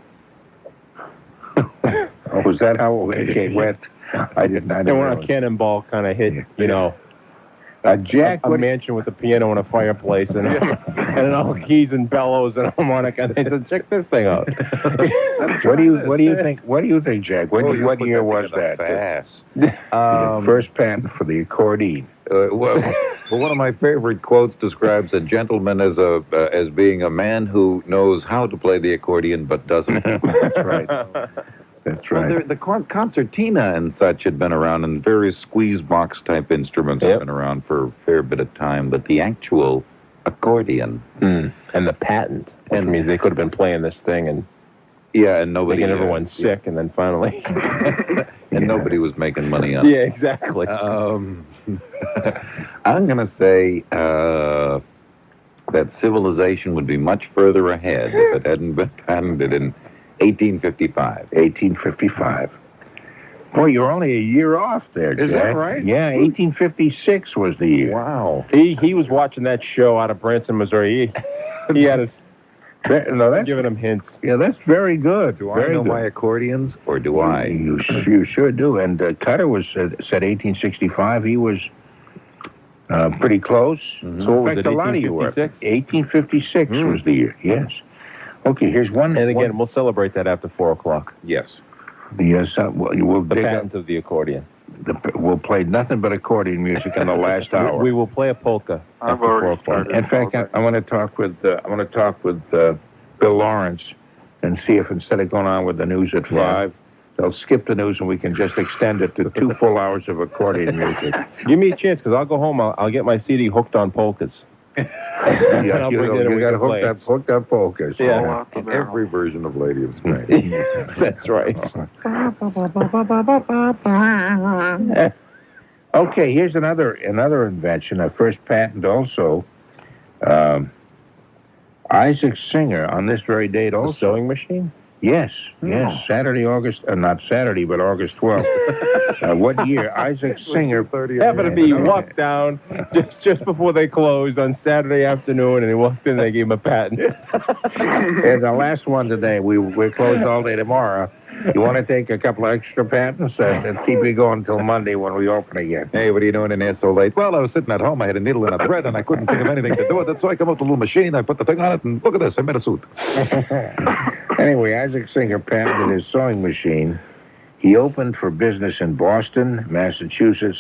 Speaker 3: Oh, was that how it went? I didn't
Speaker 7: And
Speaker 3: know.
Speaker 7: when a cannonball kind of hit,
Speaker 3: Jack,
Speaker 7: a mansion with a piano and a fireplace and and all keys and bellows and harmonica. And they said, check this thing out.
Speaker 3: What do you think? What do you think, Jack? What year was that?
Speaker 6: Fass.
Speaker 3: The first patent for the accordion.
Speaker 6: Well, one of my favorite quotes describes a gentleman as being a man who knows how to play the accordion but doesn't.
Speaker 3: That's right. That's right.
Speaker 6: Well, the concertina and such had been around, and various squeeze box type instruments had been around for a fair bit of time, but the actual accordion
Speaker 7: and the patent, which means they could have been playing this thing and
Speaker 6: and nobody
Speaker 7: making everyone sick, and then finally
Speaker 6: and nobody was making money on it.
Speaker 7: Yeah, exactly.
Speaker 6: I'm gonna say that civilization would be much further ahead if it hadn't been patented in 1855.
Speaker 3: 1855. Boy, you're only a year off there, Jack.
Speaker 6: Is that right?
Speaker 3: Yeah, 1856 was the year.
Speaker 6: Wow.
Speaker 7: He was watching that show out of Branson, Missouri. He had it.
Speaker 3: That's
Speaker 7: Giving him hints.
Speaker 3: Yeah, that's very good.
Speaker 6: Do
Speaker 3: very
Speaker 6: I know
Speaker 3: good.
Speaker 6: my accordions, or do I?
Speaker 3: You sure do. And Cutter said 1865. He was pretty close.
Speaker 7: Mm-hmm. So what was it,
Speaker 3: a lot of you were.
Speaker 7: 1856?
Speaker 3: 1856 was the year, yes. Okay, here's one.
Speaker 7: And again, we'll celebrate that after 4 o'clock.
Speaker 6: Yes.
Speaker 3: We'll
Speaker 7: The patent of the accordion.
Speaker 3: We'll play nothing but accordion music in the last hour.
Speaker 7: We will play a polka
Speaker 5: I've
Speaker 7: after 4
Speaker 5: already
Speaker 7: o'clock.
Speaker 5: started.
Speaker 3: In fact, I want to talk with Bill Lawrence, and see if instead of going on with the news at 5, they'll skip the news and we can just extend it to 2 full hours of accordion music.
Speaker 7: Give me a chance, because I'll go home. I'll get my CD hooked on polkas.
Speaker 3: Yeah, you got hooked up polkas.
Speaker 7: Yeah.
Speaker 6: In every version of Lady of Spain.
Speaker 7: That's right.
Speaker 3: Okay, here's another invention, a first patent also. Isaac Singer on this very date also.
Speaker 7: A sewing machine?
Speaker 3: Yes, Saturday, not Saturday, but August 12th. What year? Isaac Singer.
Speaker 7: Happened to be walked down just before they closed on Saturday afternoon, and he walked in and they gave him a patent.
Speaker 3: And the last one today, we're closed all day tomorrow. You want to take a couple of extra patents and keep it going until Monday when we open again?
Speaker 6: Hey, what are you doing in there so late? Well, I was sitting at home. I had a needle and a thread, and I couldn't think of anything to do with it, so I come up with a little machine. I put the thing on it, and look at this. I made a suit.
Speaker 3: Anyway, Isaac Singer patented his sewing machine. He opened for business in Boston, Massachusetts,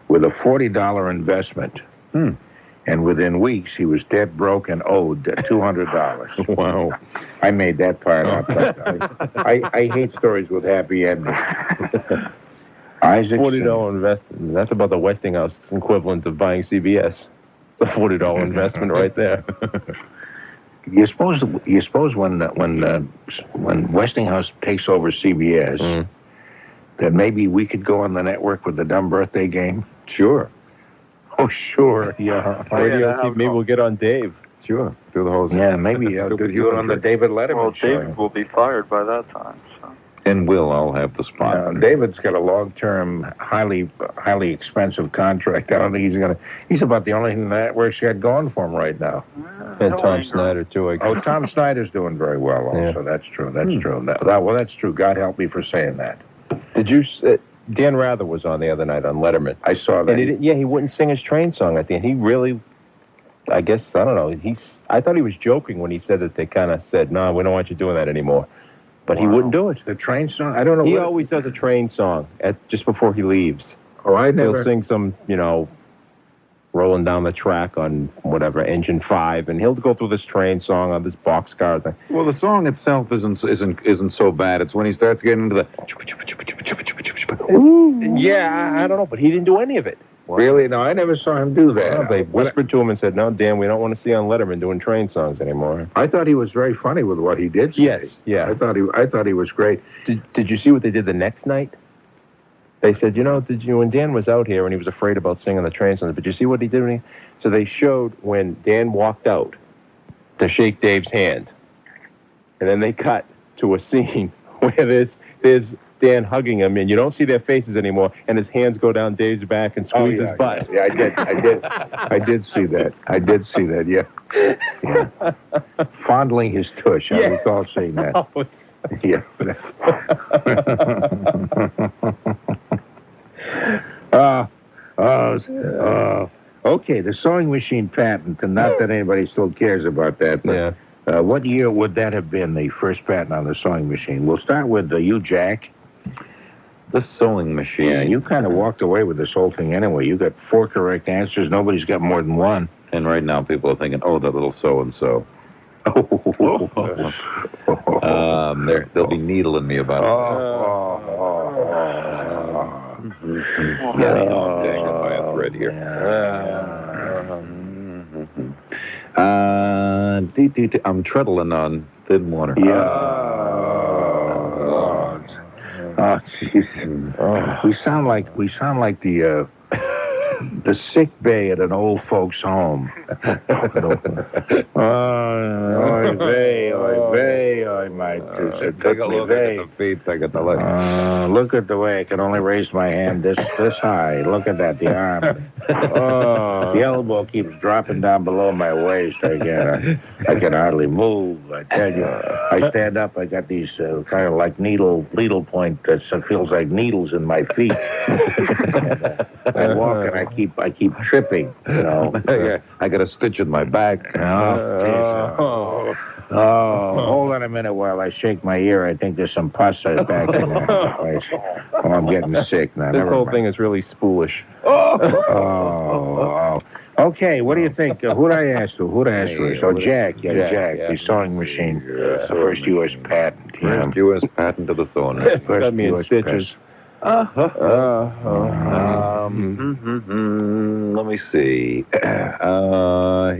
Speaker 3: with a $40 investment. And within weeks, he was dead broke and owed $200.
Speaker 7: Wow.
Speaker 3: I made that part up. I hate stories with happy endings. Isaac
Speaker 7: $40 investment. That's about the Westinghouse equivalent of buying CBS. It's a $40 investment right there.
Speaker 3: You suppose when Westinghouse takes over CBS, that maybe we could go on the network with the dumb birthday game?
Speaker 6: Sure.
Speaker 3: Oh, sure. Yeah.
Speaker 7: Maybe we'll get on Dave.
Speaker 6: Sure. Do the whole thing.
Speaker 3: Yeah, maybe do it on the David Letterman show.
Speaker 5: David will be fired by that time. So.
Speaker 6: And I'll have the spot.
Speaker 3: David's got a long-term, highly expensive contract. I don't think he's about the only thing the network's got going for him right now.
Speaker 7: And Tom Snyder, too, I guess.
Speaker 3: Oh, Tom Snyder's doing very well also. Yeah. That's true. That's true. Well, that's true. God help me for saying that.
Speaker 7: Did you... Dan Rather was on the other night on Letterman.
Speaker 3: I saw that.
Speaker 7: And he wouldn't sing his train song at the end. He really, I guess, I don't know. I thought he was joking when he said that they kind of said, no, we don't want you doing that anymore. But he wouldn't do it.
Speaker 3: The train song? I don't know.
Speaker 7: He always does a train song just before he leaves.
Speaker 3: Oh, I never...
Speaker 7: He'll sing some, rolling down the track on whatever, Engine 5, and he'll go through this train song on this boxcar thing.
Speaker 6: Well, the song itself isn't so bad. It's when he starts getting into the...
Speaker 7: Yeah, I don't know, but he didn't do any of it.
Speaker 3: Really? No, I never saw him do that.
Speaker 7: No, they whispered to him and said, no, Dan, we don't want to see on Letterman doing train songs anymore.
Speaker 3: I thought he was very funny with what he did say.
Speaker 7: Yes, yeah.
Speaker 3: I thought he was great.
Speaker 7: Did you see what they did the next night? They said, when Dan was out here and he was afraid about singing the train songs, but you see what he did? So they showed when Dan walked out to shake Dave's hand. And then they cut to a scene where there's Dan hugging him, and you don't see their faces anymore, and his hands go down Dave's back and squeeze his butt.
Speaker 3: Yeah, I did see that. Yeah. Fondling his tush. I recall saying that. Yeah. Okay, the sewing machine patent, and not that anybody still cares about that, but what year would that have been, the first patent on the sewing machine? We'll start with you, Jack.
Speaker 6: The sewing machine.
Speaker 3: Yeah, you kind of walked away with this whole thing anyway. You got 4 correct answers. Nobody's got more than 1.
Speaker 6: And right now people are thinking, oh, that little so-and-so. They'll be needling me about it. Yeah, I'm dangling by a thread here. I'm treadling on thin water.
Speaker 3: Oh, jeez. We sound like the sick bay at an old folks' home. Oy vey, my
Speaker 6: take a look at the feet, take at the legs.
Speaker 3: Look at the way I can only raise my hand this high. Look at that, the arm. The elbow keeps dropping down below my waist. I can hardly move. I tell you, I stand up. I got these kind of like needle point that feels like needles in my feet. I walk and I keep tripping.
Speaker 6: I got a stitch in my back.
Speaker 3: Hold on a minute while I shake my ear. I think there's some pus back in there. I'm getting sick now.
Speaker 7: This whole thing is really spoolish.
Speaker 3: Okay, Okay, what do you think? Who'd I ask to? Who'd I ask first? Oh, Jack. Yeah, Jack.
Speaker 7: yeah.
Speaker 3: The sewing machine.
Speaker 6: Yeah,
Speaker 3: First U.S. patent. Yeah.
Speaker 6: First U.S. patent to the sewing.
Speaker 3: First
Speaker 7: Got me in
Speaker 3: US
Speaker 7: stitches.
Speaker 6: Let me see.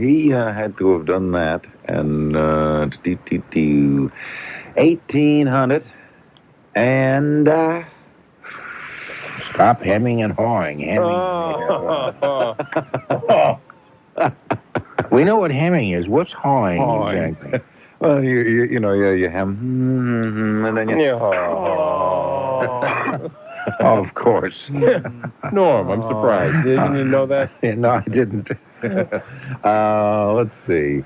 Speaker 6: He had to have done that, and 1800, and
Speaker 3: Stop hemming and hawing. We know what hemming is. What's hawing exactly?
Speaker 6: Well, you know, you hem, and then you.
Speaker 3: Oh, of course.
Speaker 7: Norm, I'm surprised. Didn't you know that?
Speaker 3: No, I didn't.
Speaker 6: Let's see.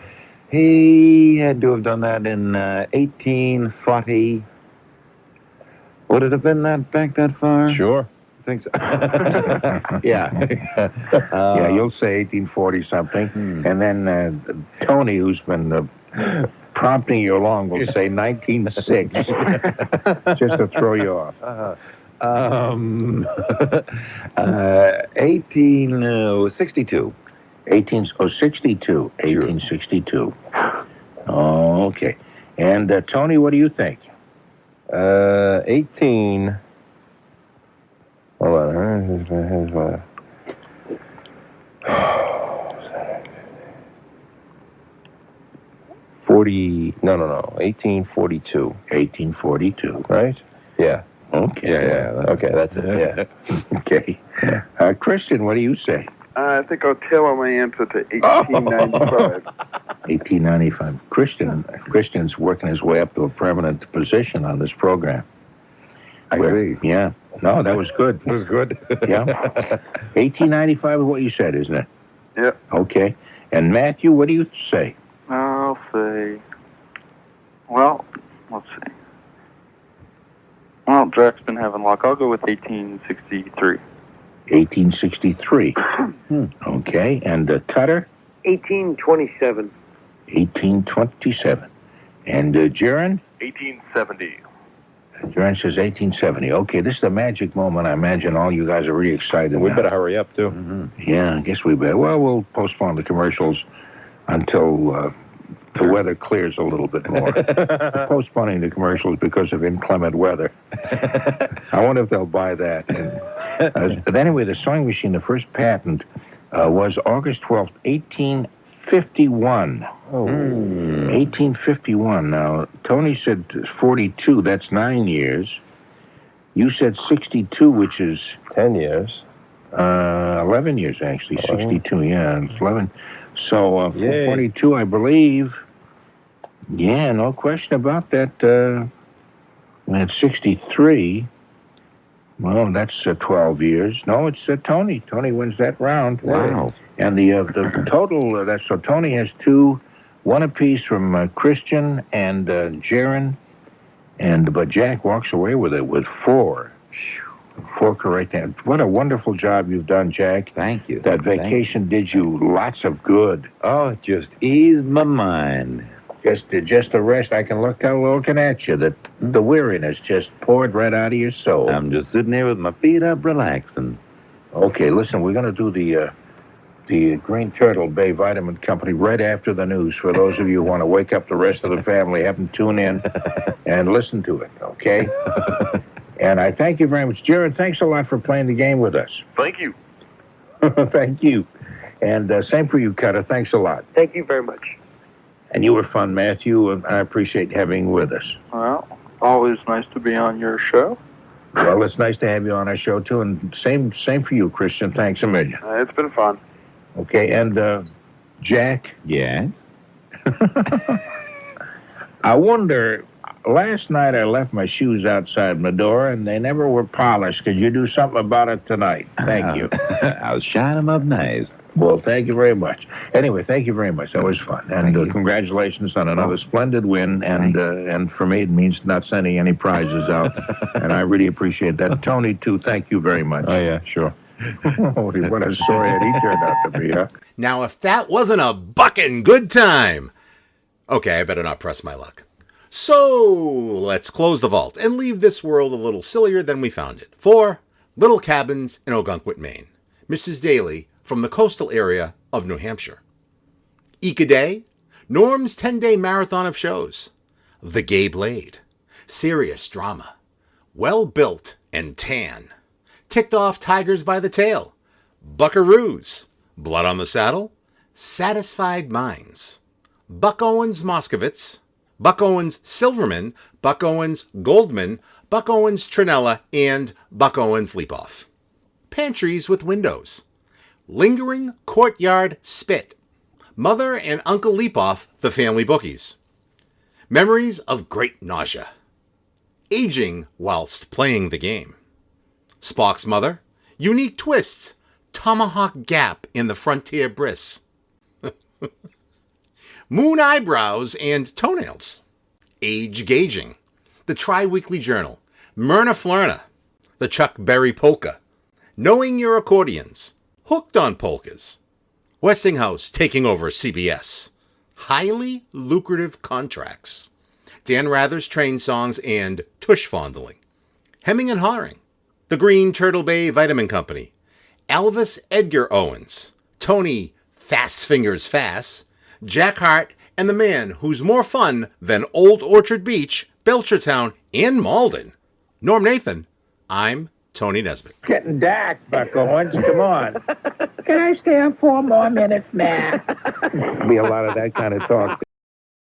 Speaker 6: He had to have done that in 1840. Would it have been that back that far?
Speaker 7: Sure.
Speaker 6: I think so.
Speaker 3: Yeah. Yeah, you'll say 1840 something, and then Tony, who's been prompting you along, will say 1906, just to throw you off.
Speaker 6: 1862.
Speaker 3: 1862. Oh, okay. And Tony, what do you think?
Speaker 7: 18. Hold on. Here's what. 40. No. 1842.
Speaker 3: 1842.
Speaker 7: Right? Yeah.
Speaker 3: Okay.
Speaker 7: Yeah. Okay, that's it. Yeah.
Speaker 3: Okay. Christian, what do you say?
Speaker 5: I think I'll tailor my answer to 1895.
Speaker 3: 1895. Christian's working his way up to a permanent position on this program.
Speaker 6: I see.
Speaker 3: Yeah. No, that was good.
Speaker 6: It was good.
Speaker 3: Yeah. 1895 is what you said, isn't it?
Speaker 5: Yeah.
Speaker 3: Okay. And Matthew, what do you say?
Speaker 5: I'll say, well, let's see. Well, Jack's been having luck. I'll go with 1863.
Speaker 3: 1863. Okay. And Cutter?
Speaker 4: 1827.
Speaker 3: 1827. And Jerron?
Speaker 2: 1870.
Speaker 3: Jerron says 1870. Okay, this is the magic moment. I imagine all you guys are really excited
Speaker 7: We
Speaker 3: now.
Speaker 7: better hurry up, too.
Speaker 3: Yeah, I guess we better. Well, we'll postpone the commercials until the weather clears a little bit more. Postponing the commercials because of inclement weather. I wonder if they'll buy that. But anyway, the sewing machine, the first patent, was August 12th, 1851.
Speaker 7: Oh.
Speaker 3: 1851. Now, Tony said 42. That's 9 years. You said 62, which is
Speaker 7: 10 years.
Speaker 3: 11 years, actually.
Speaker 7: 11.
Speaker 3: 62, yeah. It's 11. So,
Speaker 7: Yay.
Speaker 3: 42, I believe. Yeah, no question about that. At 63, well, that's 12 years. No, it's Tony. Tony wins that round.
Speaker 6: Wow.
Speaker 3: And the total, so Tony has two, one apiece from Christian and Jerron, but Jack walks away with it with 4. 4 correct answers. What a wonderful job you've done, Jack.
Speaker 6: Thank you.
Speaker 3: That vacation did you lots of good.
Speaker 6: Oh, it just eased my mind.
Speaker 3: Just the rest. I can look out looking at you. That the weariness just poured right out of your soul.
Speaker 6: I'm just sitting here with my feet up, relaxing.
Speaker 3: Okay, listen, we're going to do the Green Turtle Bay Vitamin Company right after the news. For those of you who want to wake up the rest of the family, have them tune in and listen to it, okay? And I thank you very much. Jerron, thanks a lot for playing the game with us.
Speaker 2: Thank you.
Speaker 3: Thank you. And same for you, Cutter. Thanks a lot.
Speaker 4: Thank you very much.
Speaker 3: And you were fun, Matthew, and I appreciate having you with us.
Speaker 5: Well, always nice to be on your show.
Speaker 3: Well, it's nice to have you on our show, too, and same for you, Christian. Thanks a million.
Speaker 5: It's been fun.
Speaker 3: Okay, and Jack?
Speaker 6: Yes?
Speaker 3: I wonder, last night I left my shoes outside my door, and they never were polished. Could you do something about it tonight? Thank you.
Speaker 6: I'll shine them up nice.
Speaker 3: Well, thank you very much. Anyway, thank you very much. That was fun. And
Speaker 6: Thank you.
Speaker 3: congratulations on another splendid win. And for me, it means not sending any prizes out. And I really appreciate that. Tony, too, thank you very much.
Speaker 7: Oh, yeah, sure.
Speaker 3: What a sorry he turned out to be, huh?
Speaker 1: Now, if that wasn't a bucking good time. Okay, I better not press my luck. So, let's close the vault and leave this world a little sillier than we found it. For Little Cabins in Ogunquit, Maine. Mrs. Daly, from the coastal area of New Hampshire. Eek-a-Day, Norm's 10-day marathon of shows. The Gay Blade, serious drama. Well-built and tan. Ticked off tigers by the tail. Buckaroos, Blood on the Saddle, Satisfied Minds. Buck Owens Moskowitz, Buck Owens Silverman, Buck Owens Goldman, Buck Owens Trinella, and Buck Owens Leapoff. Pantries with Windows. Lingering Courtyard Spit. Mother and Uncle Leapoff, the Family Bookies. Memories of Great Nausea. Aging whilst playing the game. Spock's Mother. Unique Twists. Tomahawk Gap in the Frontier Briss. Moon Eyebrows and Toenails. Age Gauging. The Tri-Weekly Journal. Myrna Flurna. The Chuck Berry Polka. Knowing Your Accordions. Hooked on Polkas. Westinghouse taking over CBS. Highly Lucrative Contracts. Dan Rather's Train Songs and Tush Fondling. Hemming and Hawing. The Green Turtle Bay Vitamin Company. Alvis Edgar Owens. Tony Fass Fingers Fass. Jack Harte, and the man who's more fun than Old Orchard Beach, Belchertown, and Malden. Norm Nathan, I'm Tony Nesbitt.
Speaker 3: Getting dark, Buck Owens. Come on.
Speaker 8: Can I stay on 4 more minutes, man?
Speaker 3: Be a lot of that kind of talk.